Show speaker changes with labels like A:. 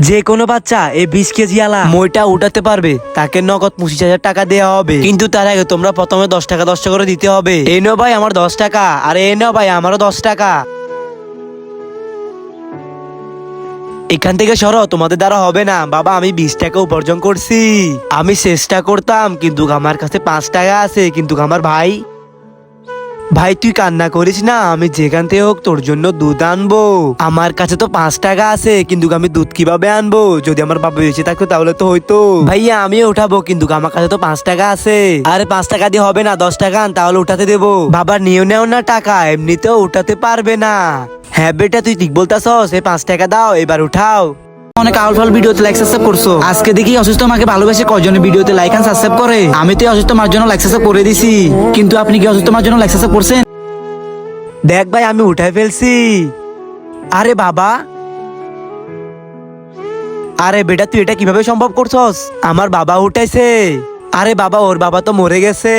A: যে কোনো বাচ্চা এই 20 কেজি আলা মইটা উঠাতে পারবে তাকে নগদ 25,000 টাকা দেওয়া হবে। কিন্তু তার আগে তোমরা প্রথমে 10 টাকা 10 টাকা করে দিতে হবে। এই নাও ভাই আমার 10 টাকা, আর এই নাও ভাই আমারও 10 টাকা। এখান থেকে সরো, তোমাদের দ্বারা হবে না। বাবা আমি 20 টাকা উপার্জন করছি, আমি চেষ্টা করতাম কিন্তু আমার কাছে 5 টাকা আছে। কিন্তু আমার ভাই ভাই তুই কান্না করিস না, আমি যেখান থেকে হোক তোর জন্য দুধ আনবো। আমার কাছে তো 5 টাকা আছে, কিন্তু আমি দুধ কিভাবে আনবো? যদি আমার বাবা বেঁচে থাকতো তাহলে তো হয়তো। ভাইয়া আমিও উঠাবো, কিন্তু আমার কাছে তো 5 টাকা আছে। আরে 5 টাকা দিয়ে হবে না, 10 টাকা আন তাহলে উঠাতে দেবো। বাবা নিয়েও নেও না টাকা, এমনিতেও উঠাতে পারবে না। হ্যাঁ বেটা তুই ঠিক বলতাছস, এই 5 টাকা দাও, এবার উঠাও।
B: অনেক আউটফল ভিডিওতে লাইক সাবস্ক্রাইব করছো, আজকে দেখি অসুস্থ মাকে ভালোবেসে কয়জনের ভিডিওতে লাইক এন্ড সাবস্ক্রাইব করে। আমি তো এই অসুস্থ মার জন্য লাইক সাবস্ক্রাইব করে দিছি, কিন্তু আপনি কি অসুস্থ মার জন্য লাইক সাবস্ক্রাইব করছেন?
A: দেখ ভাই আমি উঠাই ফেলছি। আরে বাবা, আরে বেটা তুই এটা কিভাবে সম্ভব করছস? আমার বাবা উঠাইছে। আরে বাবা ওর বাবা তো মরে গেছে।